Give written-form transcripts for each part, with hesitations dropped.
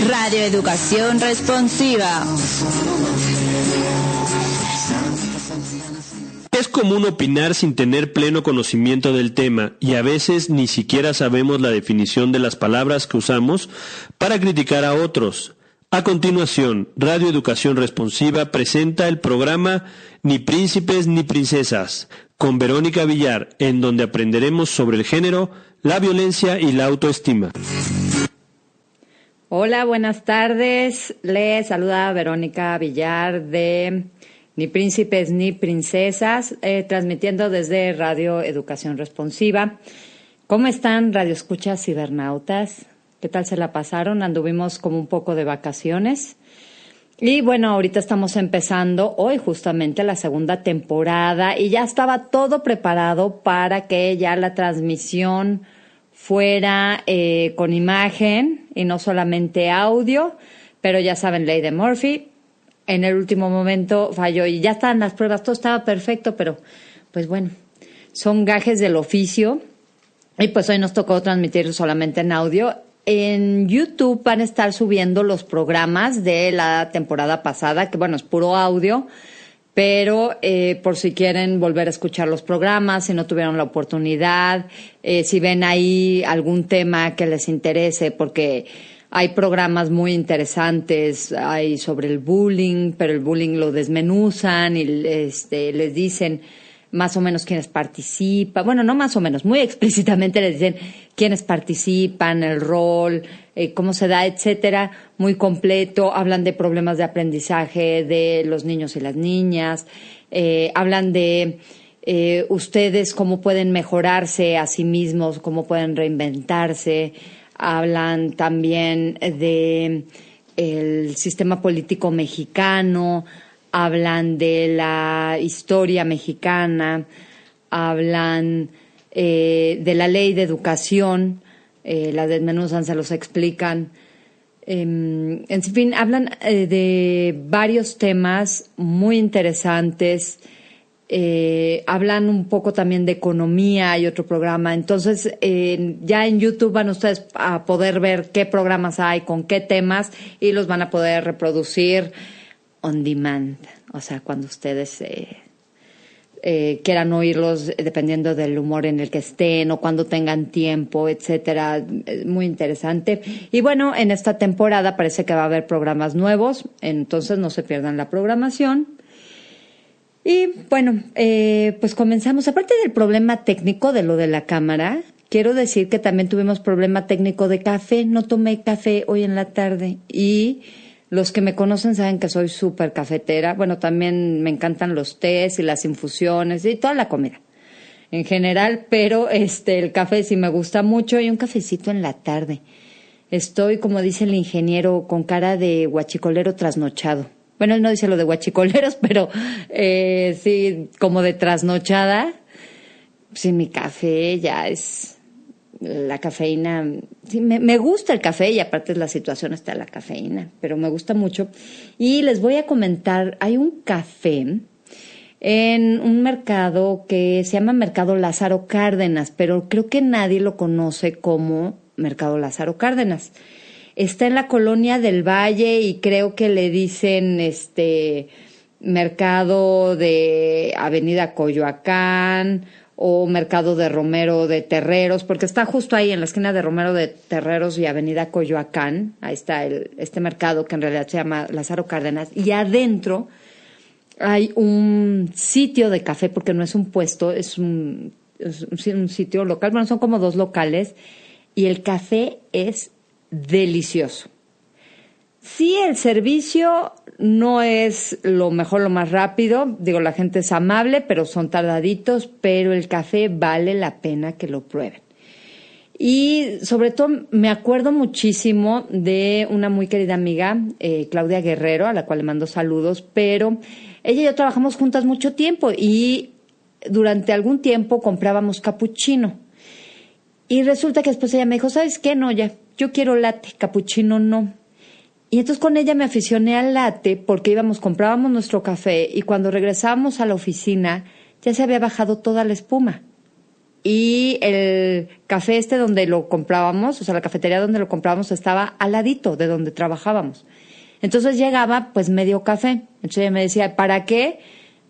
Radio Educación Responsiva. Es común opinar sin tener pleno conocimiento del tema y a veces ni siquiera sabemos la definición de las palabras que usamos para criticar a otros. A continuación, Radio Educación Responsiva presenta el programa Ni Príncipes ni Princesas, con Verónica Villar, en donde aprenderemos sobre el género, la violencia y la autoestima. Hola, buenas tardes. Les saluda Verónica Villar de Ni Príncipes ni Princesas, transmitiendo desde Radio Educación Responsiva. ¿Cómo están, radioescuchas cibernautas? ¿Qué tal se la pasaron? Anduvimos como un poco de vacaciones. Y bueno, ahorita estamos empezando hoy justamente la segunda temporada y ya estaba todo preparado para que ya la transmisión fuera con imagen y no solamente audio, pero ya saben, ley de Murphy. En el último momento falló y ya estaban las pruebas, todo estaba perfecto, pero pues bueno, son gajes del oficio y pues hoy nos tocó transmitir solamente en audio. En YouTube van a estar subiendo los programas de la temporada pasada, que bueno, es puro audio, pero por si quieren volver a escuchar los programas, si no tuvieron la oportunidad, si ven ahí algún tema que les interese, porque hay programas muy interesantes, hay sobre el bullying, pero el bullying lo desmenuzan y les dicen más o menos quiénes participan. Bueno, no más o menos, muy explícitamente les dicen quiénes participan, el rol, cómo se da, etcétera. Muy completo. Hablan de problemas de aprendizaje de los niños y las niñas. Hablan de ustedes cómo pueden mejorarse a sí mismos, cómo pueden reinventarse. Hablan también de el sistema político mexicano, hablan de la historia mexicana, hablan de la ley de educación, la desmenuzan, se los explican. En fin, hablan de varios temas muy interesantes. Hablan un poco también de economía, hay otro programa. Entonces, ya en YouTube van ustedes a poder ver qué programas hay, con qué temas, y los van a poder reproducir on demand. O sea, cuando ustedes quieran oírlos, dependiendo del humor en el que estén o cuando tengan tiempo, etcétera. Muy interesante. Y bueno, en esta temporada parece que va a haber programas nuevos, entonces no se pierdan la programación. Y bueno, pues comenzamos. Aparte del problema técnico de lo de la cámara, quiero decir que también tuvimos problema técnico de café. No tomé café hoy en la tarde y los que me conocen saben que soy súper cafetera. Bueno, también me encantan los tés y las infusiones y toda la comida en general, pero el café sí me gusta mucho y un cafecito en la tarde. Estoy, como dice el ingeniero, con cara de guachicolero trasnochado. Bueno, él no dice lo de guachicoleros, pero sí, como de trasnochada. Sí, mi café ya es la cafeína. Sí, me gusta el café y aparte es la situación está la cafeína, pero me gusta mucho. Y les voy a comentar, hay un café en un mercado que se llama Mercado Lázaro Cárdenas, pero creo que nadie lo conoce como Mercado Lázaro Cárdenas. Está en la Colonia del Valle y creo que le dicen Mercado de Avenida Coyoacán o Mercado de Romero de Terreros, porque está justo ahí en la esquina de Romero de Terreros y Avenida Coyoacán. Ahí está este mercado que en realidad se llama Lázaro Cárdenas. Y adentro hay un sitio de café, porque no es un puesto, es un sitio local. Bueno, son como 2 locales y el café es delicioso. Sí, el servicio no es lo mejor, lo más rápido. Digo, la gente es amable, pero son tardaditos, pero el café vale la pena que lo prueben. Y sobre todo me acuerdo muchísimo de una muy querida amiga, Claudia Guerrero, a la cual le mando saludos, pero ella y yo trabajamos juntas mucho tiempo y durante algún tiempo comprábamos capuchino. Y resulta que después ella me dijo, ¿sabes qué? No, ya, yo quiero latte, capuchino no. Y entonces con ella me aficioné al latte porque comprábamos nuestro café y cuando regresábamos a la oficina ya se había bajado toda la espuma. y el café donde lo comprábamos, o sea, la cafetería donde lo comprábamos estaba al ladito de donde trabajábamos. Entonces llegaba pues medio café. Entonces ella me decía, ¿para qué?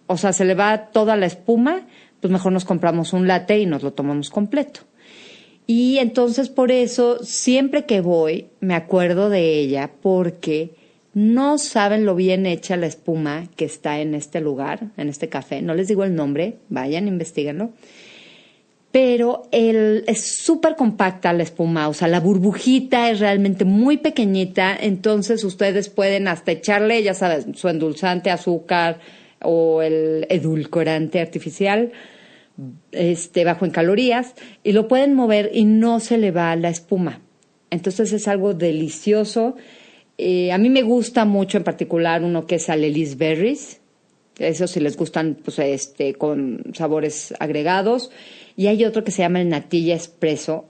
O sea, se le va toda la espuma, pues mejor nos compramos un latte y nos lo tomamos completo. Y entonces por eso, siempre que voy, me acuerdo de ella, porque no saben lo bien hecha la espuma que está en este lugar, en este café. No les digo el nombre, vayan, investíguenlo. Pero es súper compacta la espuma, o sea, la burbujita es realmente muy pequeñita, entonces ustedes pueden hasta echarle, ya sabes, su endulzante, azúcar o el edulcorante artificial, bajo en calorías, y lo pueden mover y no se le va la espuma. Entonces es algo delicioso. A mí me gusta mucho en particular uno que es el Elise Berries. Eso si les gustan, pues con sabores agregados. Y hay otro que se llama el Natilla Espresso.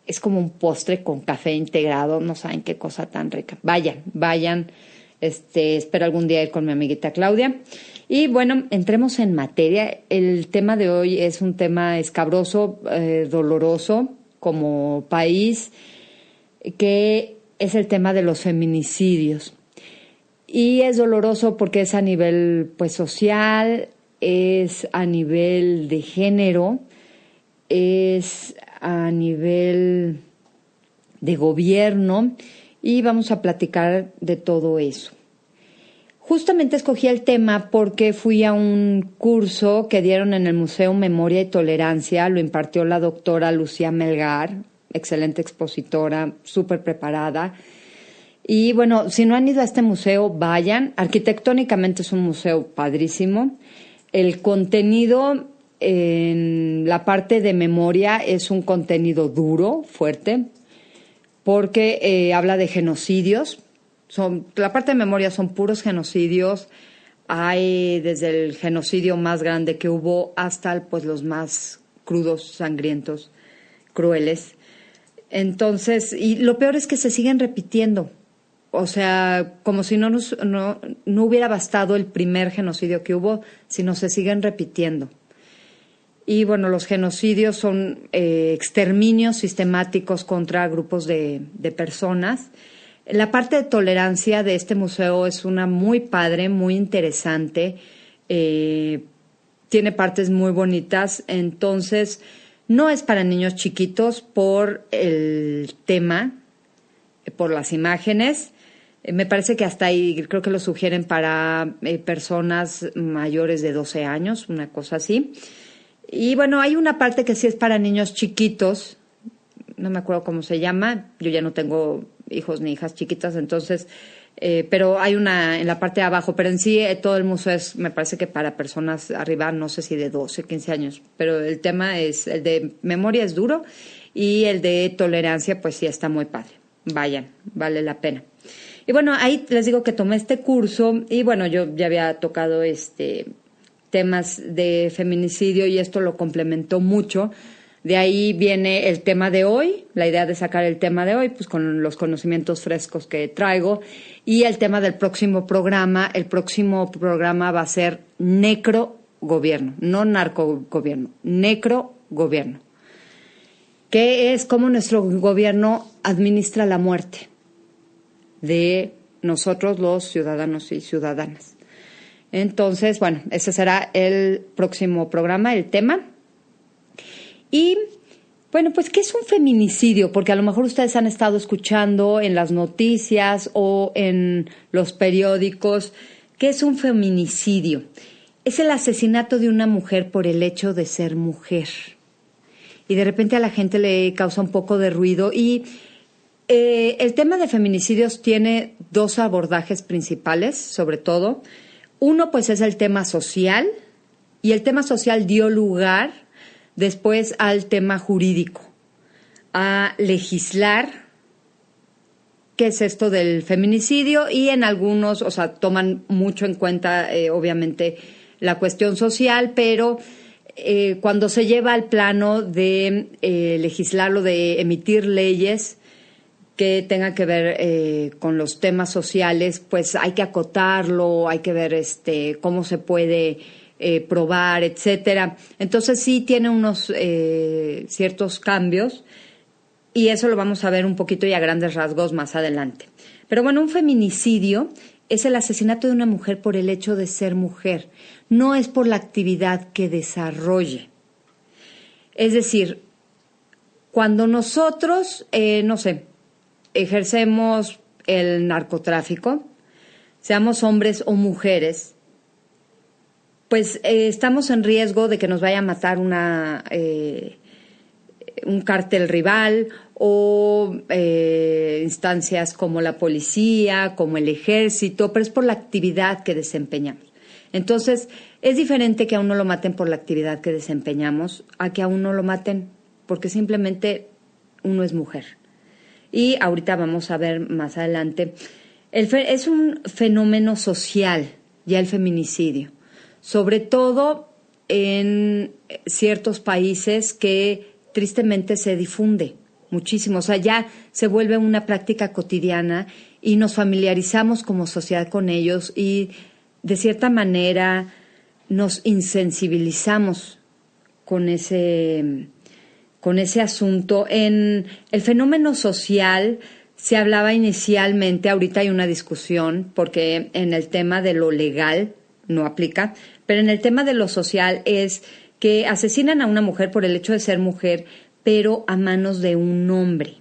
Es como un postre con café integrado. No saben qué cosa tan rica. Vayan. Espero algún día ir con mi amiguita Claudia. Y bueno, entremos en materia. El tema de hoy es un tema escabroso, doloroso como país, que es el tema de los feminicidios. Y es doloroso porque es a nivel pues social, es a nivel de género, es a nivel de gobierno, y vamos a platicar de todo eso. Justamente escogí el tema porque fui a un curso que dieron en el Museo Memoria y Tolerancia, lo impartió la doctora Lucía Melgar, excelente expositora, súper preparada. Y bueno, si no han ido a este museo, vayan. Arquitectónicamente es un museo padrísimo. El contenido en la parte de memoria es un contenido duro, fuerte, porque habla de genocidios. La parte de memoria son puros genocidios. Hay desde el genocidio más grande que hubo hasta pues los más crudos, sangrientos, crueles. Entonces, y lo peor es que se siguen repitiendo. O sea, como si no hubiera bastado el primer genocidio que hubo, sino se siguen repitiendo. Y bueno, los genocidios son exterminios sistemáticos contra grupos de personas. La parte de tolerancia de este museo es una muy padre, muy interesante. Tiene partes muy bonitas. Entonces, no es para niños chiquitos por el tema, por las imágenes. Me parece que hasta ahí creo que lo sugieren para personas mayores de 12 años, una cosa así. Y bueno, hay una parte que sí es para niños chiquitos, no me acuerdo cómo se llama, yo ya no tengo hijos ni hijas chiquitas, entonces, pero hay una en la parte de abajo, pero en sí todo el museo es, me parece que para personas arriba, no sé si de 12, 15 años, pero el tema es, el de memoria es duro y el de tolerancia pues sí está muy padre. Vayan, vale la pena. Y bueno, ahí les digo que tomé este curso y bueno, yo ya había tocado temas de feminicidio y esto lo complementó mucho. De ahí viene el tema de hoy, la idea de sacar el tema de hoy, pues con los conocimientos frescos que traigo, y el tema del próximo programa. El próximo programa va a ser necrogobierno, no narcogobierno, necrogobierno, que es cómo nuestro gobierno administra la muerte de nosotros los ciudadanos y ciudadanas. Entonces, bueno, ese será el próximo programa, el tema. Y, bueno, pues, ¿qué es un feminicidio? Porque a lo mejor ustedes han estado escuchando en las noticias o en los periódicos. ¿Qué es un feminicidio? Es el asesinato de una mujer por el hecho de ser mujer. Y de repente a la gente le causa un poco de ruido y el tema de feminicidios tiene dos abordajes principales, sobre todo. Uno, pues, es el tema social, y el tema social dio lugar después al tema jurídico, a legislar qué es esto del feminicidio, y en algunos, o sea, toman mucho en cuenta, obviamente, la cuestión social, pero cuando se lleva al plano de legislarlo, de emitir leyes que tengan que ver con los temas sociales, pues hay que acotarlo, hay que ver cómo se puede probar, etcétera. Entonces sí tiene unos ciertos cambios y eso lo vamos a ver un poquito y a grandes rasgos más adelante. Pero bueno, un feminicidio es el asesinato de una mujer por el hecho de ser mujer, no es por la actividad que desarrolle. Es decir, cuando nosotros, ejercemos el narcotráfico, seamos hombres o mujeres, pues estamos en riesgo de que nos vaya a matar un cártel rival o instancias como la policía, como el ejército, pero es por la actividad que desempeñamos. Entonces, es diferente que a uno lo maten por la actividad que desempeñamos a que a uno lo maten porque simplemente uno es mujer. Y ahorita vamos a ver más adelante. Es un fenómeno social ya el feminicidio, sobre todo en ciertos países que tristemente se difunde muchísimo. O sea, ya se vuelve una práctica cotidiana y nos familiarizamos como sociedad con ellos y de cierta manera nos insensibilizamos con ese asunto. En el fenómeno social se hablaba inicialmente, ahorita hay una discusión, porque en el tema de lo legal no aplica, pero en el tema de lo social es que asesinan a una mujer por el hecho de ser mujer, pero a manos de un hombre.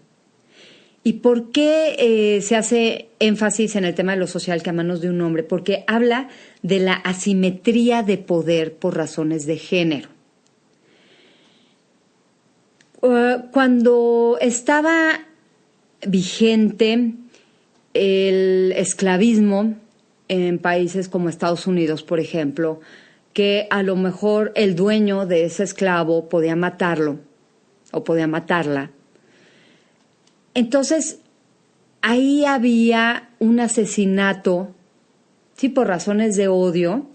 ¿Y por qué se hace énfasis en el tema de lo social que a manos de un hombre? Porque habla de la asimetría de poder por razones de género. Cuando estaba vigente el esclavismo en países como Estados Unidos, por ejemplo, que a lo mejor el dueño de ese esclavo podía matarlo o podía matarla, entonces ahí había un asesinato, sí, por razones de odio,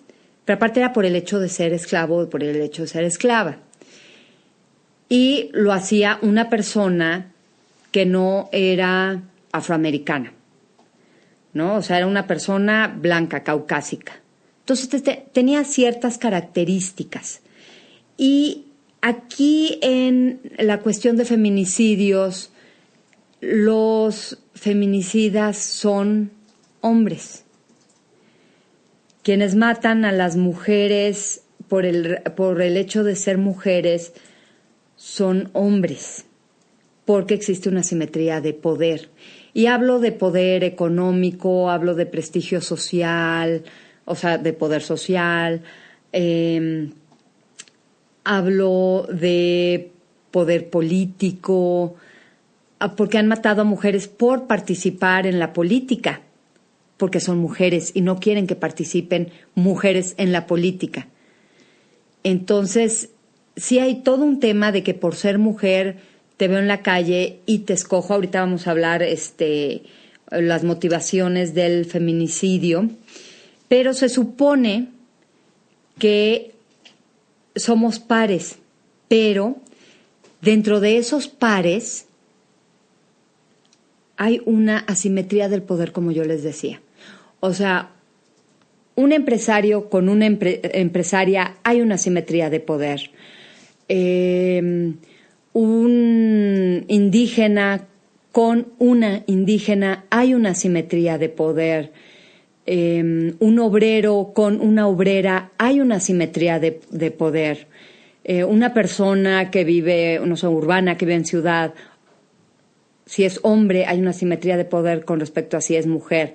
pero aparte era por el hecho de ser esclavo o por el hecho de ser esclava. Y lo hacía una persona que no era afroamericana, ¿no? O sea, era una persona blanca, caucásica. Entonces tenía ciertas características. Y aquí en la cuestión de feminicidios, los feminicidas son hombres, quienes matan a las mujeres por el hecho de ser mujeres son hombres, porque existe una asimetría de poder. Y hablo de poder económico, hablo de prestigio social, o sea, de poder social, hablo de poder político, porque han matado a mujeres por participar en la política, porque son mujeres y no quieren que participen mujeres en la política. Entonces, sí hay todo un tema de que por ser mujer te veo en la calle y te escojo. Ahorita vamos a hablar las motivaciones del feminicidio, pero se supone que somos pares, pero dentro de esos pares hay una asimetría del poder, como yo les decía. O sea, un empresario con una empresaria hay una asimetría de poder. Un indígena con una indígena hay una asimetría de poder. Un obrero con una obrera hay una asimetría de poder. Una persona que vive, no sé, urbana, que vive en ciudad, si es hombre hay una asimetría de poder con respecto a si es mujer.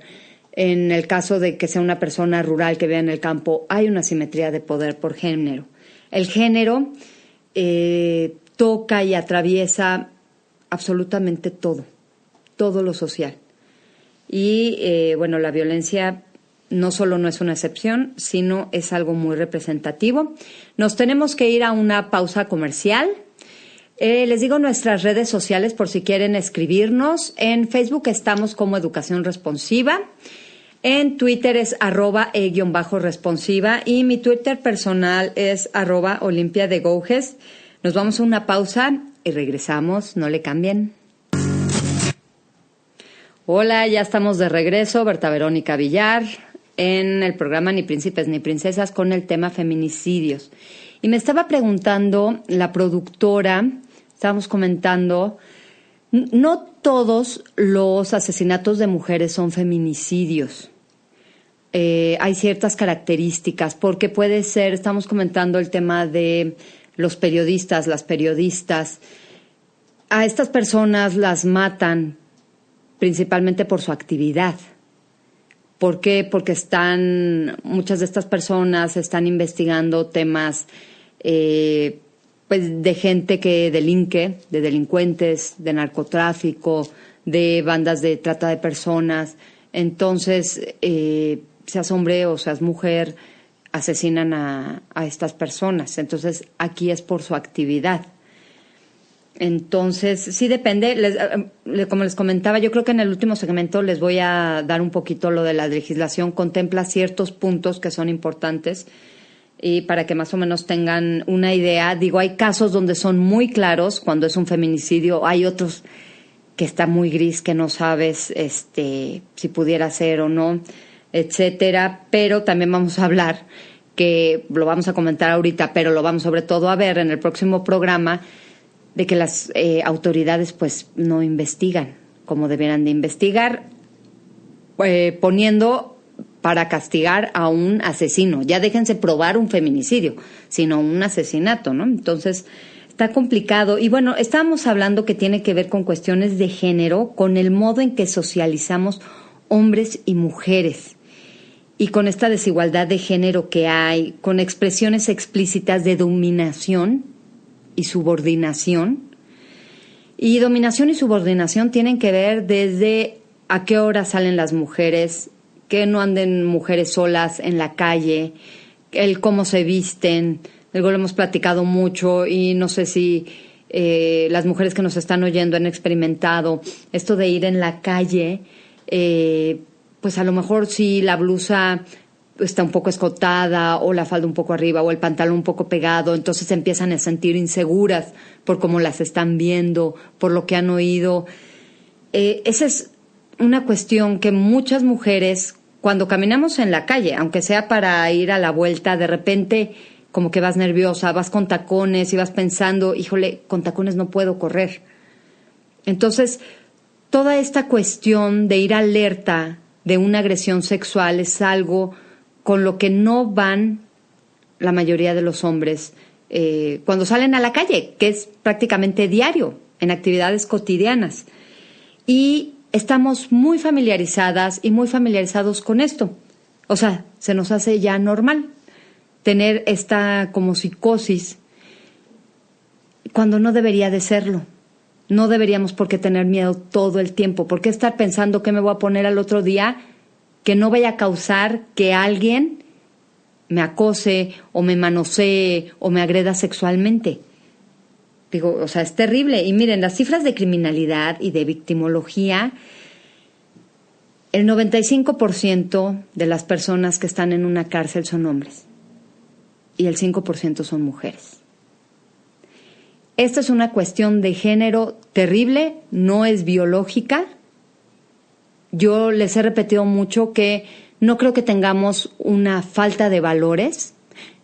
En el caso de que sea una persona rural que vive en el campo, hay una asimetría de poder por género. El género toca y atraviesa absolutamente todo lo social. Y bueno, la violencia no solo no es una excepción, sino es algo muy representativo. Nos tenemos que ir a una pausa comercial. Les digo nuestras redes sociales por si quieren escribirnos. En Facebook estamos como Educación Responsiva. En Twitter es @e_responsiva y mi Twitter personal es @Olimpia_de_Gouges. Nos vamos a una pausa y regresamos, no le cambien. Hola, ya estamos de regreso, Berta Verónica Villar. en el programa Ni Príncipes ni Princesas con el tema feminicidios. Y me estaba preguntando la productora, estábamos comentando, no todos los asesinatos de mujeres son feminicidios. Hay ciertas características, porque puede ser, estamos comentando el tema de los periodistas, las periodistas. A estas personas las matan principalmente por su actividad. ¿Por qué? Porque muchas de estas personas están investigando temas pues de gente que delinque, de delincuentes, de narcotráfico, de bandas de trata de personas. Entonces, seas hombre o seas mujer, asesinan a estas personas. Entonces, aquí es por su actividad. Entonces, sí depende. Como les comentaba, yo creo que en el último segmento les voy a dar un poquito lo de la legislación. Contempla ciertos puntos que son importantes y para que más o menos tengan una idea. Digo, hay casos donde son muy claros cuando es un feminicidio. Hay otros que está muy gris, que no sabes si pudiera ser o no, etcétera. Pero también vamos a hablar, que lo vamos a comentar ahorita, pero lo vamos sobre todo a ver en el próximo programa, de que las autoridades pues no investigan como debieran de investigar, poniendo para castigar a un asesino. Ya déjense probar un feminicidio, sino un asesinato, ¿no? Entonces, está complicado. Y bueno, estábamos hablando que tiene que ver con cuestiones de género, con el modo en que socializamos hombres y mujeres, y con esta desigualdad de género que hay, con expresiones explícitas de dominación y subordinación. Y dominación y subordinación tienen que ver desde a qué hora salen las mujeres, que no anden mujeres solas en la calle, el cómo se visten. Luego lo hemos platicado mucho y no sé si las mujeres que nos están oyendo han experimentado esto de ir en la calle, pues a lo mejor si la blusa está un poco escotada o la falda un poco arriba o el pantalón un poco pegado, entonces se empiezan a sentir inseguras por cómo las están viendo, por lo que han oído. Esa es una cuestión que muchas mujeres, cuando caminamos en la calle, aunque sea para ir a la vuelta, de repente como que vas nerviosa, vas con tacones y vas pensando, híjole, con tacones no puedo correr. Entonces, toda esta cuestión de ir alerta de una agresión sexual es algo con lo que no van la mayoría de los hombres cuando salen a la calle, que es prácticamente diario, en actividades cotidianas. Y estamos muy familiarizadas y muy familiarizados con esto. O sea, se nos hace ya normal tener esta como psicosis cuando no debería de serlo. No deberíamos por qué tener miedo todo el tiempo. ¿Por qué estar pensando qué me voy a poner al otro día que no vaya a causar que alguien me acose o me manosee o me agreda sexualmente? Digo, o sea, es terrible. Y miren, las cifras de criminalidad y de victimología, el 95% de las personas que están en una cárcel son hombres y el 5% son mujeres. Esta es una cuestión de género terrible, no es biológica. Yo les he repetido mucho que no creo que tengamos una falta de valores.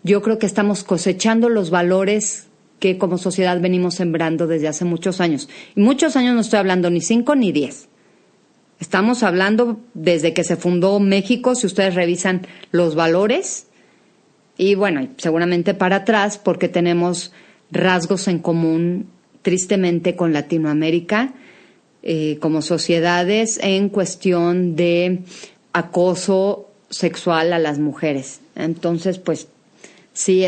Yo creo que estamos cosechando los valores que como sociedad venimos sembrando desde hace muchos años. Y muchos años no estoy hablando ni 5 ni 10. Estamos hablando desde que se fundó México, si ustedes revisan los valores. Y bueno, seguramente para atrás, porque tenemos rasgos en común, tristemente, con Latinoamérica, como sociedades, en cuestión de acoso sexual a las mujeres. Entonces, pues, sí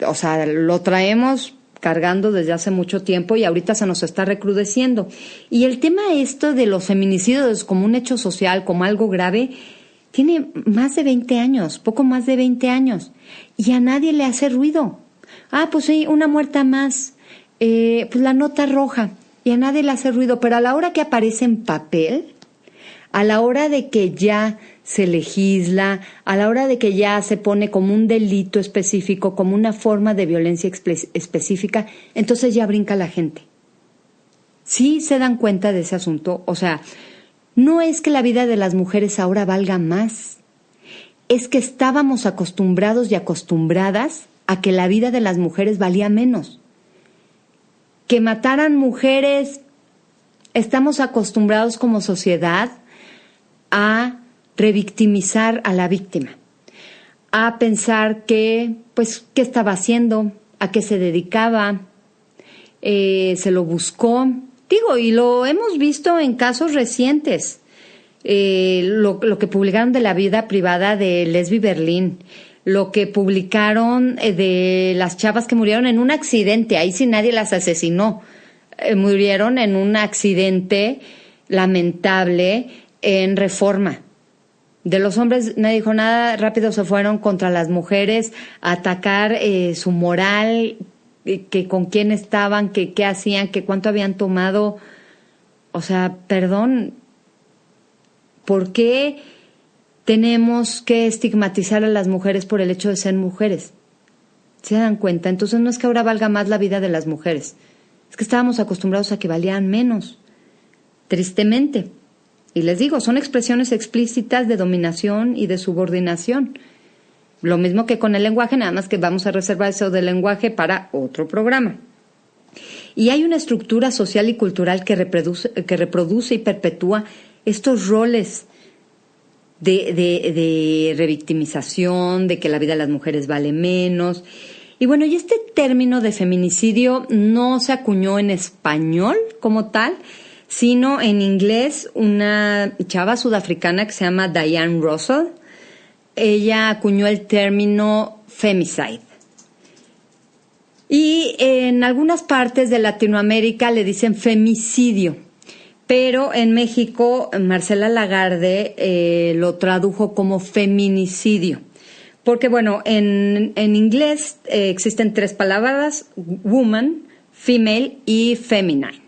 o sea, lo traemos cargando desde hace mucho tiempo y ahorita se nos está recrudeciendo. Y el tema esto de los feminicidios como un hecho social, como algo grave, tiene más de 20 años, poco más de 20 años, y a nadie le hace ruido. Ah, pues sí, una muerta más, pues la nota roja, y a nadie le hace ruido, pero a la hora que aparece en papel, a la hora de que ya se legisla, a la hora de que ya se pone como un delito específico, como una forma de violencia específica, entonces ya brinca la gente. ¿Sí se dan cuenta de ese asunto? O sea, no es que la vida de las mujeres ahora valga más, es que estábamos acostumbrados y acostumbradas a que la vida de las mujeres valía menos. Que mataran mujeres, estamos acostumbrados como sociedad a revictimizar a la víctima, a pensar que, pues, ¿qué estaba haciendo? ¿A qué se dedicaba? ¿Se lo buscó? Digo, y lo hemos visto en casos recientes. Lo que publicaron de la vida privada de Lesbi Berlín, lo que publicaron de las chavas que murieron en un accidente, ahí sí nadie las asesinó, murieron en un accidente lamentable en Reforma. De los hombres nadie dijo nada, rápido se fueron contra las mujeres a atacar su moral, que con quién estaban, que qué hacían, que cuánto habían tomado. O sea, perdón, ¿por qué tenemos que estigmatizar a las mujeres por el hecho de ser mujeres? ¿Se dan cuenta? Entonces no es que ahora valga más la vida de las mujeres, es que estábamos acostumbrados a que valían menos, tristemente. Y les digo, son expresiones explícitas de dominación y de subordinación. Lo mismo que con el lenguaje, nada más que vamos a reservar eso del lenguaje para otro programa. Y hay una estructura social y cultural que reproduce y perpetúa estos roles de revictimización, de que la vida de las mujeres vale menos. Y bueno, y este término de feminicidio no se acuñó en español como tal, sino en inglés. Una chava sudafricana que se llama Diane Russell, ella acuñó el término femicide. Y en algunas partes de Latinoamérica le dicen femicidio, pero en México Marcela Lagarde lo tradujo como feminicidio. Porque bueno, en inglés existen 3 palabras: woman, female y feminine.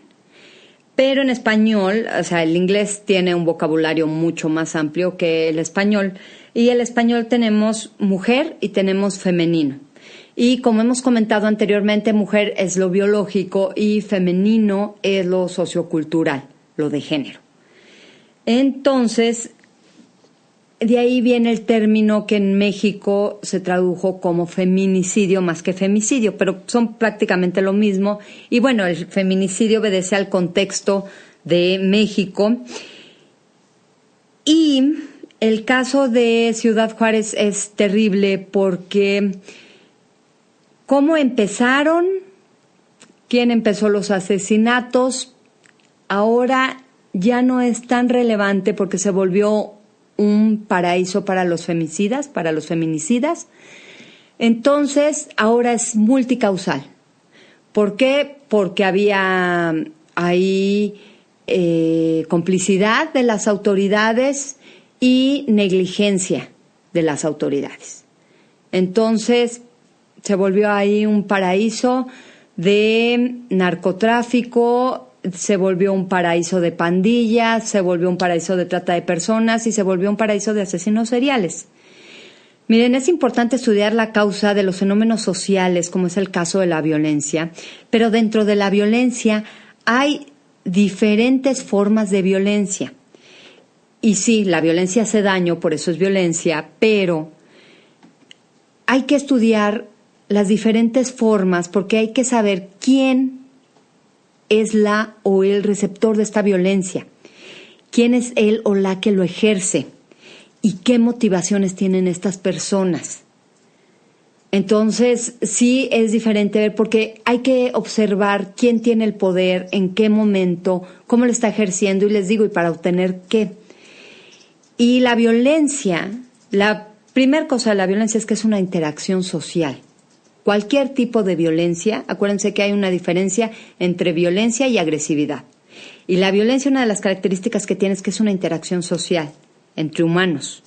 Pero en español, o sea, el inglés tiene un vocabulario mucho más amplio que el español. Y el español tenemos mujer y tenemos femenino. Y como hemos comentado anteriormente, mujer es lo biológico y femenino es lo sociocultural, lo de género. Entonces, de ahí viene el término que en México se tradujo como feminicidio más que femicidio, pero son prácticamente lo mismo. Y bueno, el feminicidio obedece al contexto de México. Y el caso de Ciudad Juárez es terrible porque ¿cómo empezaron? ¿Quién empezó los asesinatos? Ahora ya no es tan relevante porque se volvió un paraíso para los femicidas, para los feminicidas. Entonces, ahora es multicausal. ¿Por qué? Porque había ahí complicidad de las autoridades y negligencia de las autoridades. Entonces, se volvió ahí un paraíso de narcotráfico, se volvió un paraíso de pandillas, se volvió un paraíso de trata de personas y se volvió un paraíso de asesinos seriales. Miren, es importante estudiar la causa de los fenómenos sociales, como es el caso de la violencia, pero dentro de la violencia hay diferentes formas de violencia. Y sí, la violencia hace daño, por eso es violencia, pero hay que estudiar las diferentes formas porque hay que saber quién es la o el receptor de esta violencia, quién es él o la que lo ejerce y qué motivaciones tienen estas personas. Entonces, sí es diferente ver porque hay que observar quién tiene el poder, en qué momento, cómo lo está ejerciendo y les digo, y para obtener qué. Y la violencia, la primera cosa de la violencia es que es una interacción social. Cualquier tipo de violencia, acuérdense que hay una diferencia entre violencia y agresividad. Y la violencia, una de las características que tiene es que es una interacción social entre humanos.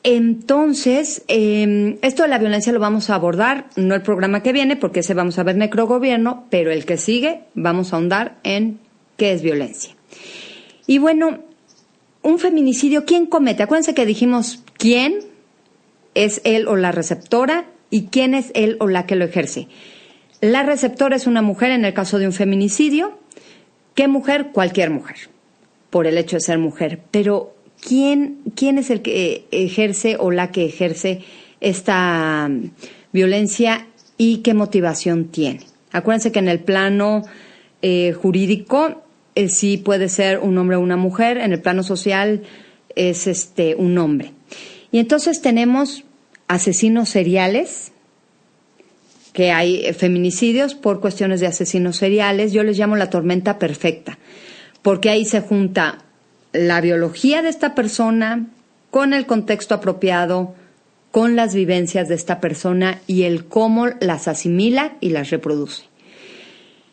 Entonces, esto de la violencia lo vamos a abordar, no el programa que viene, porque ese vamos a ver necrogobierno, pero el que sigue vamos a ahondar en qué es violencia. Y bueno, un feminicidio, ¿quién comete? Acuérdense que dijimos quién es él o la receptora y quién es él o la que lo ejerce. La receptora es una mujer en el caso de un feminicidio. ¿Qué mujer? Cualquier mujer, por el hecho de ser mujer. Pero, quién es el que ejerce o la que ejerce esta violencia y qué motivación tiene. Acuérdense que en el plano jurídico sí puede ser un hombre o una mujer, en el plano social es un hombre. Y entonces tenemos asesinos seriales, que hay feminicidios por cuestiones de asesinos seriales. Yo les llamo la tormenta perfecta, porque ahí se junta la biología de esta persona con el contexto apropiado, con las vivencias de esta persona y el cómo las asimila y las reproduce.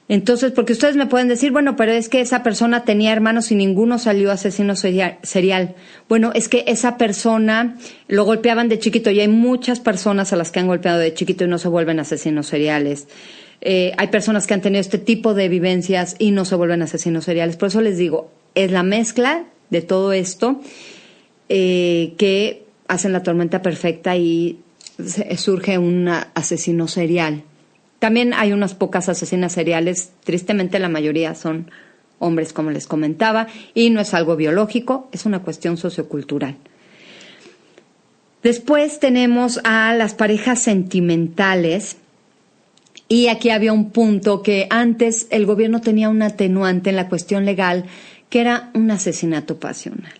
Entonces, porque ustedes me pueden decir, bueno, pero es que esa persona tenía hermanos y ninguno salió asesino serial. Bueno, es que esa persona lo golpeaban de chiquito y hay muchas personas a las que han golpeado de chiquito y no se vuelven asesinos seriales. Hay personas que han tenido este tipo de vivencias y no se vuelven asesinos seriales. Por eso les digo, es la mezcla de todo esto que hacen la tormenta perfecta y surge un asesino serial. También hay unas pocas asesinas seriales, tristemente la mayoría son hombres, como les comentaba, y no es algo biológico, es una cuestión sociocultural. Después tenemos a las parejas sentimentales, y aquí había un punto que antes el gobierno tenía un atenuante en la cuestión legal, que era un asesinato pasional.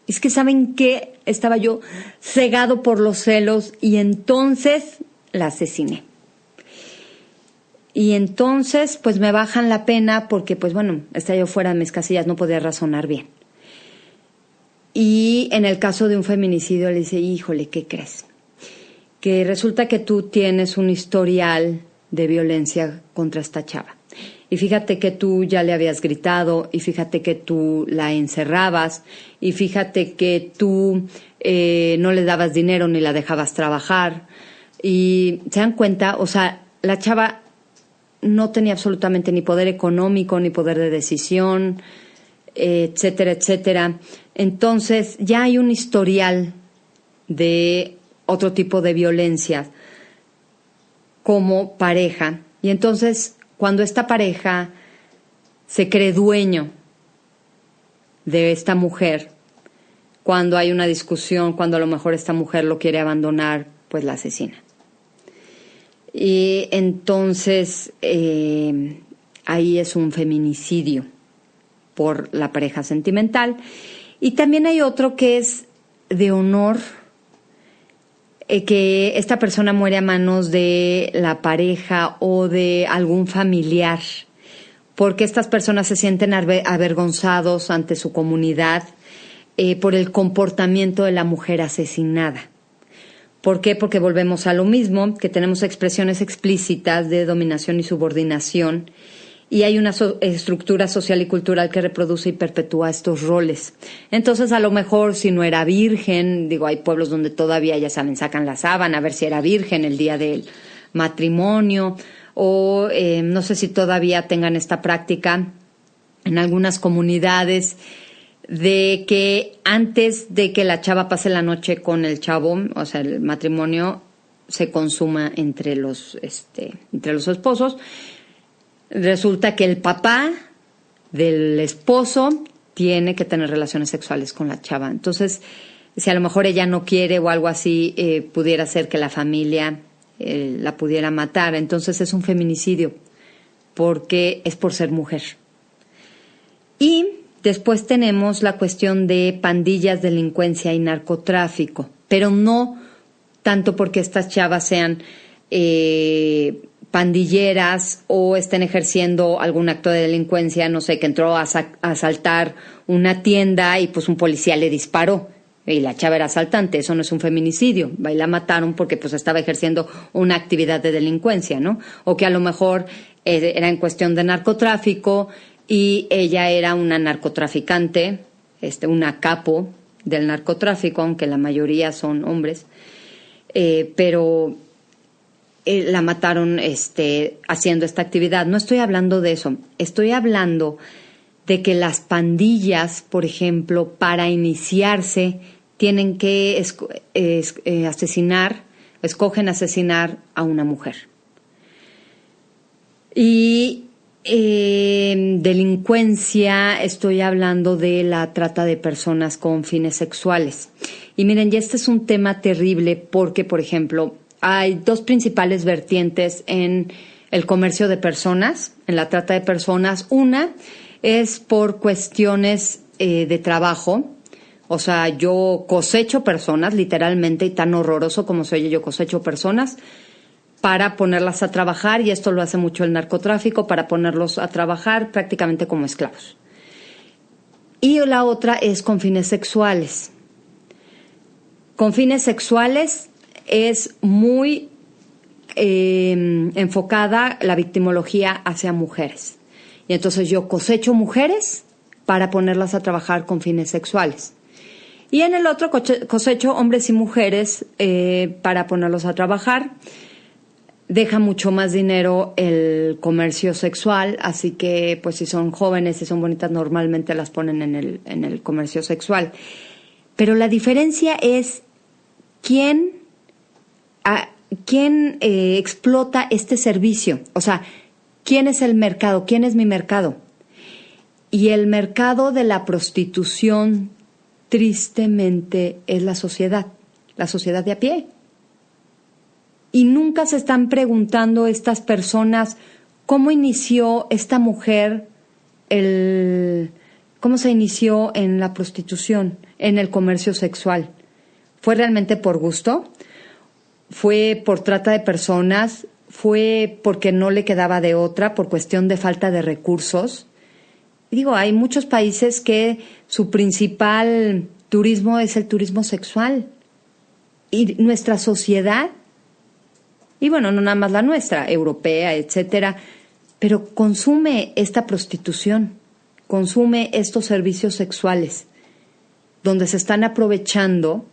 Es que, ¿saben qué? Estaba yo cegado por los celos y entonces la asesiné. Y entonces, pues me bajan la pena porque, pues bueno, estaba yo fuera de mis casillas, no podía razonar bien. Y en el caso de un feminicidio le dice, híjole, ¿qué crees? Que resulta que tú tienes un historial de violencia contra esta chava. Y fíjate que tú ya le habías gritado, y fíjate que tú la encerrabas, y fíjate que tú no le dabas dinero ni la dejabas trabajar. Y se dan cuenta, o sea, la chava no tenía absolutamente ni poder económico, ni poder de decisión, etcétera, etcétera. Entonces ya hay un historial de otro tipo de violencia como pareja. Y entonces, cuando esta pareja se cree dueño de esta mujer, cuando hay una discusión, cuando a lo mejor esta mujer lo quiere abandonar, pues la asesina. Y entonces ahí es un feminicidio por la pareja sentimental. Y también hay otro que es de honor, que esta persona muere a manos de la pareja o de algún familiar, porque estas personas se sienten avergonzados ante su comunidad por el comportamiento de la mujer asesinada. ¿Por qué? Porque volvemos a lo mismo, que tenemos expresiones explícitas de dominación y subordinación, y hay una estructura social y cultural que reproduce y perpetúa estos roles. Entonces, a lo mejor, si no era virgen, digo, hay pueblos donde todavía, ya saben, sacan la sábana a ver si era virgen el día del matrimonio, o no sé si todavía tengan esta práctica en algunas comunidades, de que antes de que la chava pase la noche con el chavo, o sea, el matrimonio se consuma entre los esposos. Resulta que el papá del esposo tiene que tener relaciones sexuales con la chava. Entonces, si a lo mejor ella no quiere o algo así, pudiera ser que la familia la pudiera matar. Entonces es un feminicidio, porque es por ser mujer. Y después tenemos la cuestión de pandillas, delincuencia y narcotráfico, pero no tanto porque estas chavas sean pandilleras o estén ejerciendo algún acto de delincuencia, no sé, que entró a asaltar una tienda y pues un policía le disparó y la chava era asaltante. Eso no es un feminicidio, y la mataron porque pues estaba ejerciendo una actividad de delincuencia, ¿no? O que a lo mejor era en cuestión de narcotráfico y ella era una narcotraficante, una capo del narcotráfico, aunque la mayoría son hombres, pero la mataron haciendo esta actividad. No estoy hablando de eso, estoy hablando de que las pandillas, por ejemplo, para iniciarse, tienen que escogen asesinar a una mujer. Y delincuencia, estoy hablando de la trata de personas con fines sexuales. Y miren, ya este es un tema terrible porque, por ejemplo, hay dos principales vertientes en el comercio de personas, en la trata de personas. Una es por cuestiones de trabajo. O sea, yo cosecho personas, literalmente, y tan horroroso como se oye, yo cosecho personas para ponerlas a trabajar, y esto lo hace mucho el narcotráfico, para ponerlos a trabajar prácticamente como esclavos. Y la otra es con fines sexuales. Con fines sexuales es muy enfocada la victimología hacia mujeres. Y entonces yo cosecho mujeres para ponerlas a trabajar con fines sexuales. Y en el otro cosecho hombres y mujeres para ponerlos a trabajar. Deja mucho más dinero el comercio sexual, así que pues si son jóvenes y son bonitas, normalmente las ponen en el comercio sexual. Pero la diferencia es quién explota este servicio. O sea, ¿quién es el mercado? ¿Quién es mi mercado? Y el mercado de la prostitución, tristemente, es la sociedad de a pie. Y nunca se están preguntando estas personas cómo inició esta mujer, cómo se inició en la prostitución, en el comercio sexual. ¿Fue realmente por gusto? ¿Fue por trata de personas? ¿Fue porque no le quedaba de otra, por cuestión de falta de recursos? Y digo, hay muchos países que su principal turismo es el turismo sexual. Y nuestra sociedad, y bueno, no nada más la nuestra, europea, etcétera, pero consume esta prostitución, consume estos servicios sexuales, donde se están aprovechando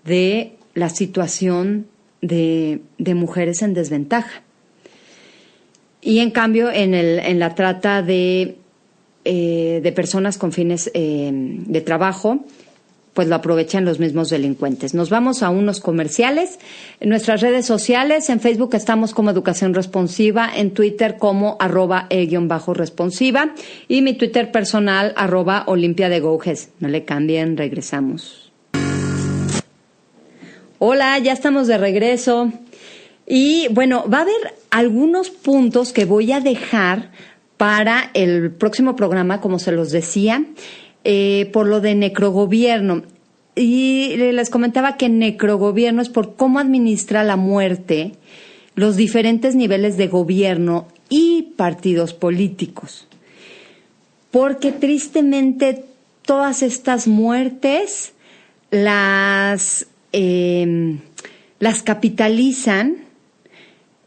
de la situación de mujeres en desventaja. Y en cambio, en la trata de personas con fines de trabajo, pues lo aprovechan los mismos delincuentes. Nos vamos a unos comerciales. En nuestras redes sociales, en Facebook estamos como Educación Responsiva, en Twitter como @e_responsiva y mi Twitter personal @Olimpia_de_Gouges. No le cambien, regresamos. Hola, ya estamos de regreso. Y bueno, va a haber algunos puntos que voy a dejar para el próximo programa, como se los decía, por lo de necrogobierno. Y les comentaba que necrogobierno es por cómo administra la muerte los diferentes niveles de gobierno y partidos políticos. Porque tristemente todas estas muertes las capitalizan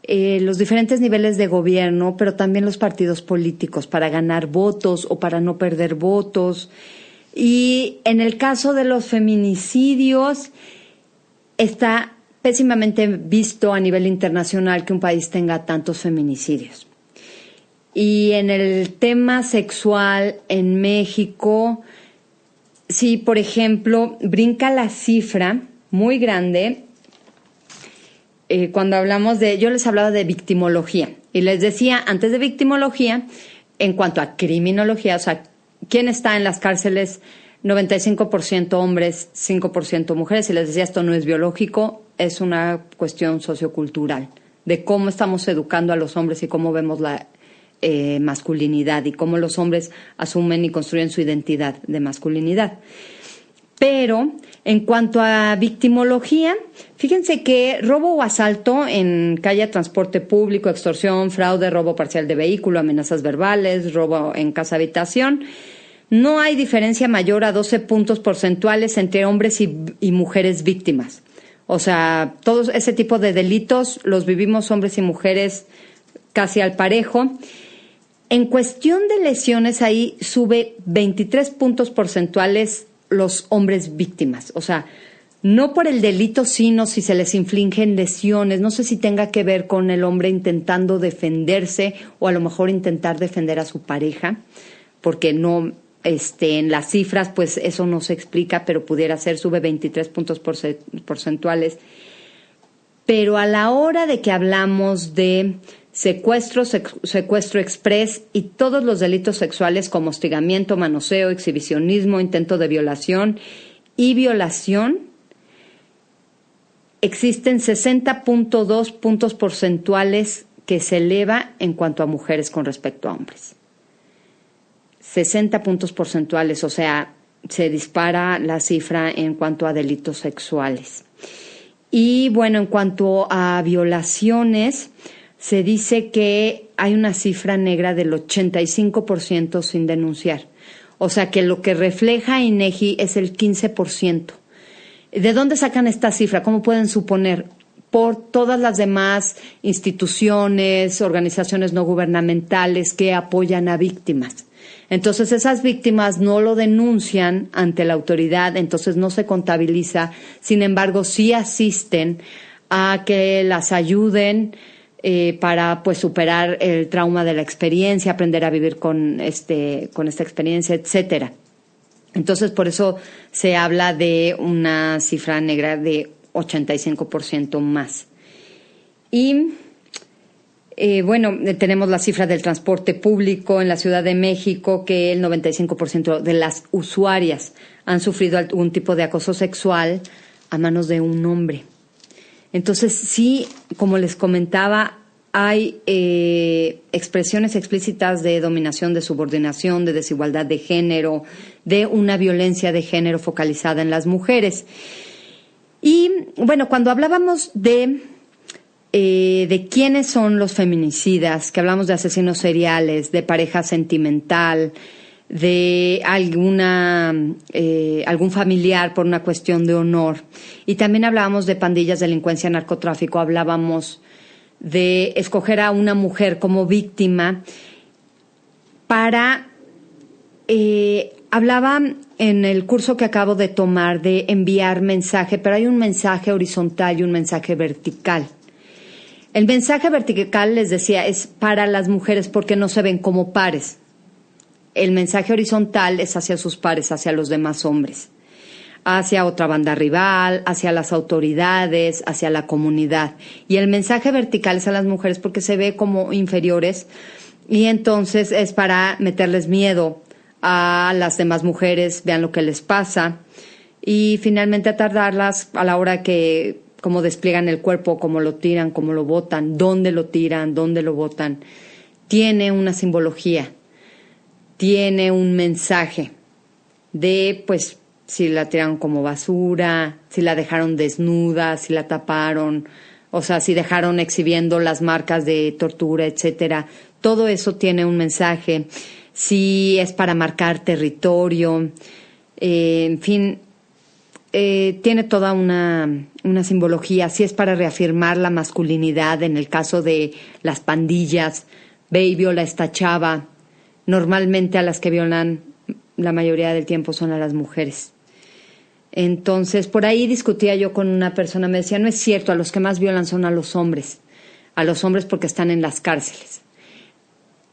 los diferentes niveles de gobierno, pero también los partidos políticos, para ganar votos o para no perder votos. Y en el caso de los feminicidios, está pésimamente visto a nivel internacional que un país tenga tantos feminicidios. Y en el tema sexual en México, sí, por ejemplo, brinca la cifra muy grande. Cuando hablamos yo les hablaba de victimología y les decía antes de victimología, en cuanto a criminología, o sea, ¿quién está en las cárceles? 95% hombres, 5% mujeres, y les decía, esto no es biológico, es una cuestión sociocultural, de cómo estamos educando a los hombres y cómo vemos la masculinidad y cómo los hombres asumen y construyen su identidad de masculinidad. Pero en cuanto a victimología, fíjense que robo o asalto en calle, transporte público, extorsión, fraude, robo parcial de vehículo, amenazas verbales, robo en casa habitación, no hay diferencia mayor a 12 puntos porcentuales entre hombres y mujeres víctimas. O sea, todos ese tipo de delitos los vivimos hombres y mujeres casi al parejo. En cuestión de lesiones, ahí sube 23 puntos porcentuales los hombres víctimas. O sea, no por el delito, sino si se les infligen lesiones. No sé si tenga que ver con el hombre intentando defenderse o a lo mejor intentar defender a su pareja, porque no, en las cifras, pues eso no se explica, pero pudiera ser, sube 23 puntos porcentuales. Pero a la hora de que hablamos de secuestro exprés y todos los delitos sexuales como hostigamiento, manoseo, exhibicionismo, intento de violación y violación, existen 60.2 puntos porcentuales que se eleva en cuanto a mujeres con respecto a hombres. 60 puntos porcentuales, o sea, se dispara la cifra en cuanto a delitos sexuales. Y bueno, en cuanto a violaciones, se dice que hay una cifra negra del 85% sin denunciar. O sea que lo que refleja INEGI es el 15%. ¿De dónde sacan esta cifra? ¿Cómo pueden suponer? Por todas las demás instituciones, organizaciones no gubernamentales que apoyan a víctimas. Entonces esas víctimas no lo denuncian ante la autoridad, entonces no se contabiliza. Sin embargo, sí asisten a que las ayuden para pues superar el trauma de la experiencia, aprender a vivir con esta experiencia, etcétera. Entonces, por eso se habla de una cifra negra de 85% más. Y bueno, tenemos la cifra del transporte público en la Ciudad de México, que el 95% de las usuarias han sufrido algún tipo de acoso sexual a manos de un hombre. Entonces, sí, como les comentaba, hay expresiones explícitas de dominación, de subordinación, de desigualdad de género, de una violencia de género focalizada en las mujeres. Y, bueno, cuando hablábamos de quiénes son los feminicidas, que hablamos de asesinos seriales, de pareja sentimental, de algún familiar por una cuestión de honor, y también hablábamos de pandillas, delincuencia, narcotráfico, hablábamos de escoger a una mujer como víctima para... hablaba en el curso que acabo de tomar de enviar mensaje, pero hay un mensaje horizontal y un mensaje vertical. El mensaje vertical, les decía, es para las mujeres porque no se ven como pares. El mensaje horizontal es hacia sus pares, hacia los demás hombres, hacia otra banda rival, hacia las autoridades, hacia la comunidad. Y el mensaje vertical es a las mujeres porque se ve como inferiores y entonces es para meterles miedo a las demás mujeres, vean lo que les pasa y finalmente atardarlas a la hora que cómo despliegan el cuerpo, cómo lo tiran, cómo lo botan, dónde lo tiran, dónde lo botan. Tiene una simbología, tiene un mensaje de, pues, si la tiraron como basura, si la dejaron desnuda, si la taparon, o sea, si dejaron exhibiendo las marcas de tortura, etcétera. Todo eso tiene un mensaje. Si es para marcar territorio, en fin, tiene toda una simbología. Si es para reafirmar la masculinidad, en el caso de las pandillas, ve y viola a esta chava. Normalmente a las que violan la mayoría del tiempo son a las mujeres. Entonces, por ahí discutía yo con una persona, me decía, no es cierto, a los que más violan son a los hombres porque están en las cárceles.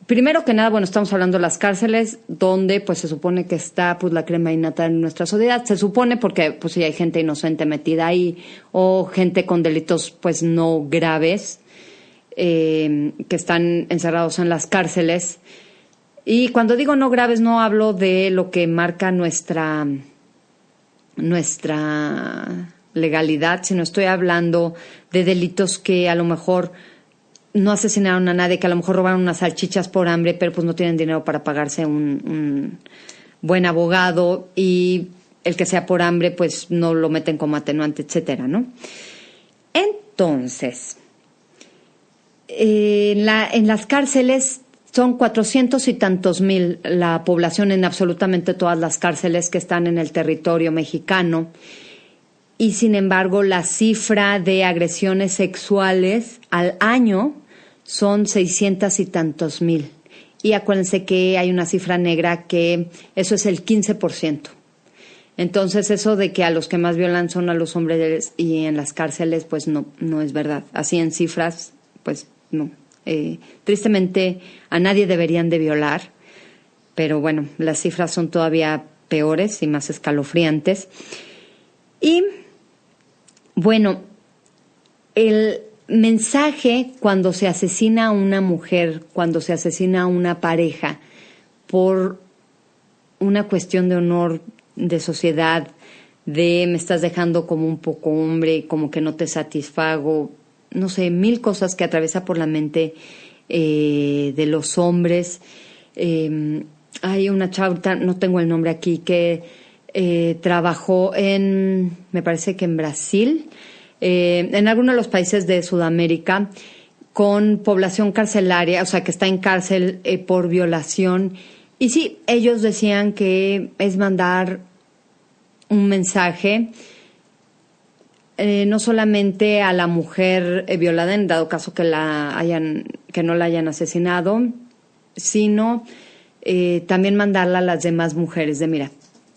Primero que nada, bueno, estamos hablando de las cárceles donde pues se supone que está pues la crema innata en nuestra sociedad. Se supone porque pues sí hay gente inocente metida ahí o gente con delitos pues no graves que están encerrados en las cárceles. Y cuando digo no graves no hablo de lo que marca nuestra legalidad, sino estoy hablando de delitos que a lo mejor no asesinaron a nadie, que a lo mejor robaron unas salchichas por hambre, pero pues no tienen dinero para pagarse un buen abogado y el que sea por hambre pues no lo meten como atenuante, etcétera, ¿no? Entonces, en las cárceles son 400 y tantos mil la población en absolutamente todas las cárceles que están en el territorio mexicano. Y sin embargo, la cifra de agresiones sexuales al año son 600 y tantos mil. Y acuérdense que hay una cifra negra que eso es el 15%. Entonces, eso de que a los que más violan son a los hombres y en las cárceles, pues no es verdad. Así en cifras, pues no. Tristemente, a nadie deberían de violar, pero bueno, las cifras son todavía peores y más escalofriantes. Y bueno, mensaje cuando se asesina a una mujer, cuando se asesina a una pareja por una cuestión de honor, de sociedad, de me estás dejando como un poco hombre, como que no te satisfago, no sé, 1000 cosas que atraviesa por la mente de los hombres. Hay una chava, no tengo el nombre aquí, que trabajó me parece que en Brasil, en alguno de los países de Sudamérica, con población carcelaria, o sea, que está en cárcel por violación. Y sí, ellos decían que es mandar un mensaje no solamente a la mujer violada, en dado caso que no la hayan asesinado, sino también mandarla a las demás mujeres de mira,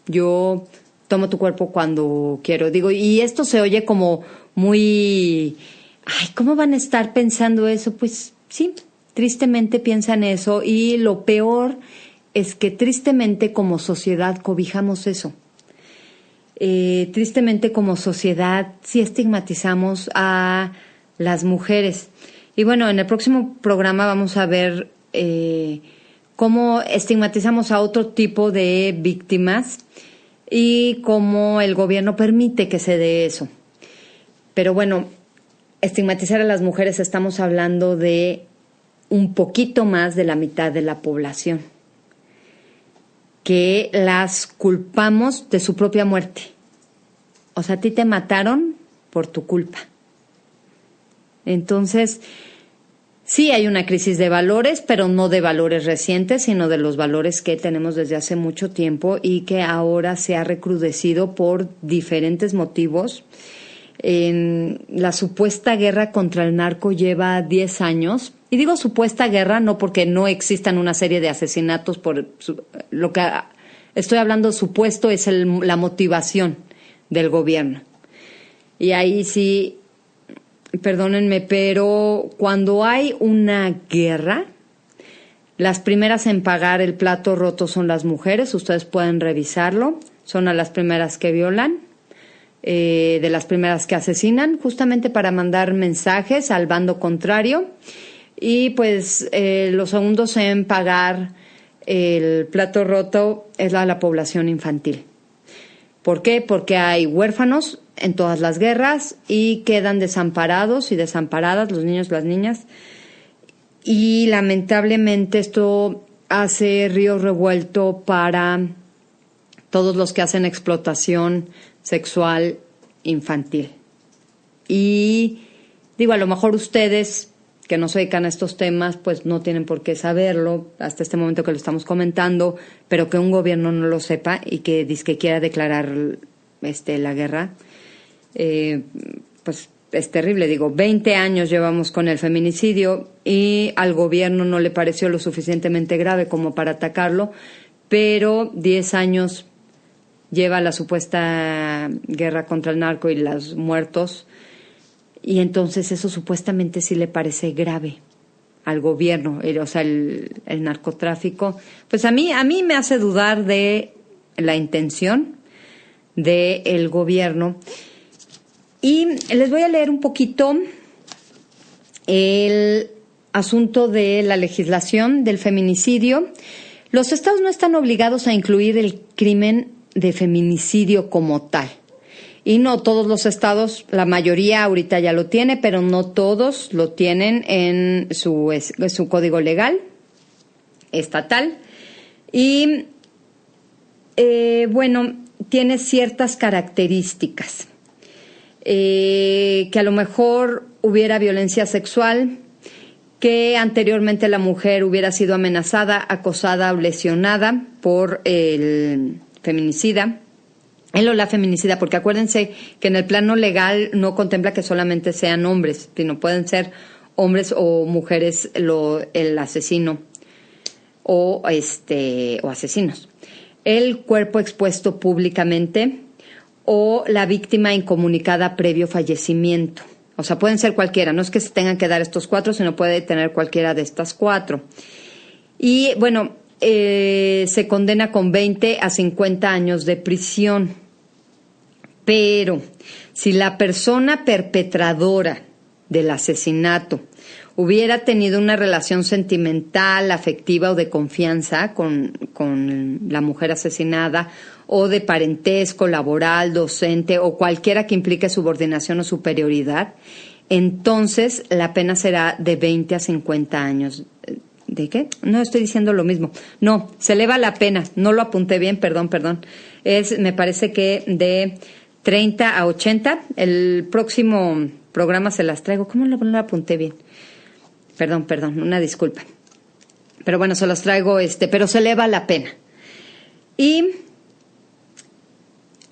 yo tomo tu cuerpo cuando quiero. Digo, y esto se oye como muy, ay, ¿cómo van a estar pensando eso? Pues sí, tristemente piensan eso, y lo peor es que tristemente como sociedad cobijamos eso. Tristemente como sociedad sí estigmatizamos a las mujeres. Y bueno, en el próximo programa vamos a ver cómo estigmatizamos a otro tipo de víctimas y cómo el gobierno permite que se dé eso. Pero bueno, estigmatizar a las mujeres, estamos hablando de un poquito más de la mitad de la población, que las culpamos de su propia muerte. O sea, a ti te mataron por tu culpa. Entonces, sí hay una crisis de valores, pero no de valores recientes, sino de los valores que tenemos desde hace mucho tiempo y que ahora se ha recrudecido por diferentes motivos. La supuesta guerra contra el narco lleva 10 años. Y digo supuesta guerra no porque no existan una serie de asesinatos, lo que estoy hablando supuesto es la motivación del gobierno. Y ahí sí, perdónenme, pero cuando hay una guerra, las primeras en pagar el plato roto son las mujeres. Ustedes pueden revisarlo. Son a las primeras que violan, de las primeras que asesinan, justamente para mandar mensajes al bando contrario. Y pues los segundos en pagar el plato roto es la población infantil. ¿Por qué? Porque hay huérfanos en todas las guerras y quedan desamparados y desamparadas los niños, las niñas. Y lamentablemente esto hace río revuelto para todos los que hacen explotación sexual infantil. Y digo, a lo mejor ustedes que no se dedican a estos temas, pues no tienen por qué saberlo hasta este momento que lo estamos comentando, pero que un gobierno no lo sepa y que dizque quiera declarar la guerra, pues es terrible. Digo, 20 años llevamos con el feminicidio y al gobierno no le pareció lo suficientemente grave como para atacarlo, pero 10 años lleva la supuesta guerra contra el narco y los muertos. Y entonces eso supuestamente sí le parece grave al gobierno, o sea, el narcotráfico. Pues a mí me hace dudar de la intención del gobierno. Y les voy a leer un poquito el asunto de la legislación del feminicidio. Los estados no están obligados a incluir el crimen de feminicidio como tal. Y no todos los estados, la mayoría ahorita ya lo tiene, pero no todos lo tienen en su código legal estatal. Y bueno, tiene ciertas características. Que a lo mejor hubiera violencia sexual, que anteriormente la mujer hubiera sido amenazada, acosada o lesionada por el feminicida. Él o la feminicida, porque acuérdense que en el plano legal no contempla que solamente sean hombres, sino pueden ser hombres o mujeres el asesino o asesinos. El cuerpo expuesto públicamente o la víctima incomunicada previo fallecimiento. O sea, pueden ser cualquiera, no es que se tengan que dar estos 4, sino puede tener cualquiera de estas 4. Y bueno, se condena con 20 a 50 años de prisión. Pero si la persona perpetradora del asesinato. Hubiera tenido una relación sentimental, afectiva o de confianza con la mujer asesinada, o de parentesco, laboral, docente o cualquiera que implique subordinación o superioridad, entonces la pena será de 20 a 50 años. ¿De qué? No estoy diciendo lo mismo. No, se eleva la pena. No lo apunté bien, perdón. Me parece que de 30 a 80. El próximo programa se las traigo. ¿Cómo no lo apunté bien? Perdón, una disculpa. Pero bueno, se los traigo, pero se eleva la pena. Y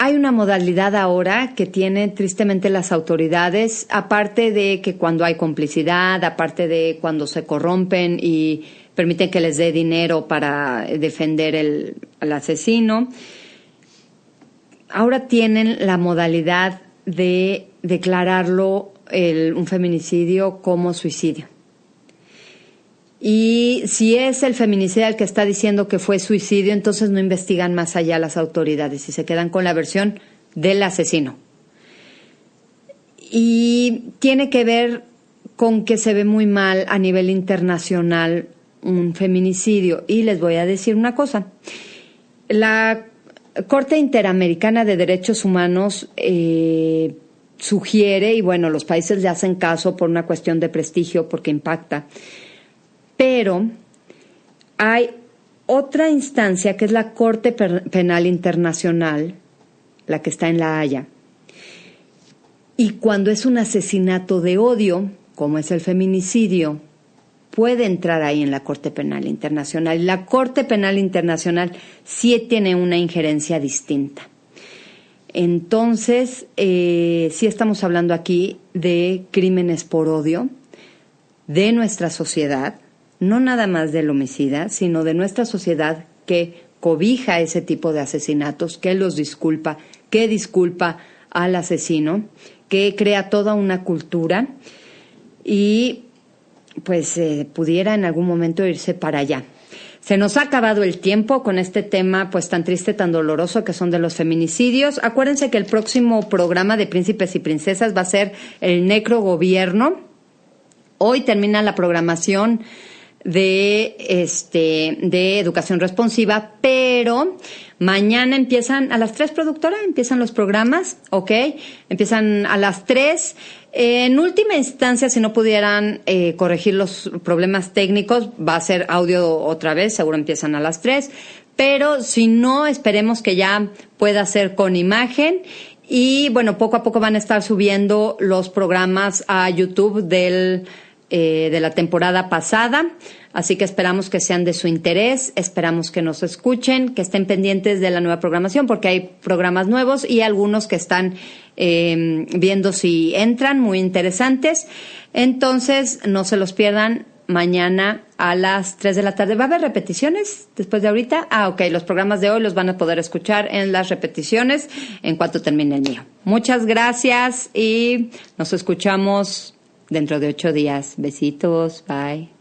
hay una modalidad ahora que tienen tristemente las autoridades, aparte de que cuando hay complicidad, aparte de cuando se corrompen y permiten que les dé dinero para defender al asesino, ahora tienen la modalidad de declararlo un feminicidio como suicidio. Y si es el feminicida el que está diciendo que fue suicidio, entonces no investigan más allá las autoridades y se quedan con la versión del asesino. Y tiene que ver con que se ve muy mal a nivel internacional un feminicidio. Y les voy a decir una cosa. La Corte Interamericana de Derechos Humanos sugiere, y bueno, los países le hacen caso por una cuestión de prestigio, porque impacta. Pero hay otra instancia que es la Corte Penal Internacional, la que está en La Haya. Y cuando es un asesinato de odio, como es el feminicidio, puede entrar ahí en la Corte Penal Internacional. La Corte Penal Internacional sí tiene una injerencia distinta. Entonces, sí estamos hablando aquí de crímenes por odio de nuestra sociedad, no nada más del homicida, sino de nuestra sociedad que cobija ese tipo de asesinatos, que los disculpa, que disculpa al asesino, que crea toda una cultura y pues pudiera en algún momento irse para allá. Se nos ha acabado el tiempo con este tema pues tan triste, tan doloroso que son de los feminicidios. Acuérdense que el próximo programa de Príncipes y Princesas va a ser el necrogobierno. Hoy termina la programación de educación responsiva, pero mañana empiezan a las 3, productora, empiezan los programas, ¿ok? Empiezan a las 3. En última instancia, si no pudieran corregir los problemas técnicos, va a ser audio otra vez, seguro empiezan a las 3, pero si no, esperemos que ya pueda ser con imagen. Y bueno, poco a poco van a estar subiendo los programas a YouTube de la temporada pasada, así que esperamos que sean de su interés, esperamos que nos escuchen, que estén pendientes de la nueva programación, porque hay programas nuevos y algunos que están viendo si entran, muy interesantes. Entonces, no se los pierdan mañana a las 3 de la tarde. ¿Va a haber repeticiones después de ahorita? Ok, los programas de hoy los van a poder escuchar en las repeticiones en cuanto termine el mío. Muchas gracias y nos escuchamos dentro de 8 días. Besitos, bye.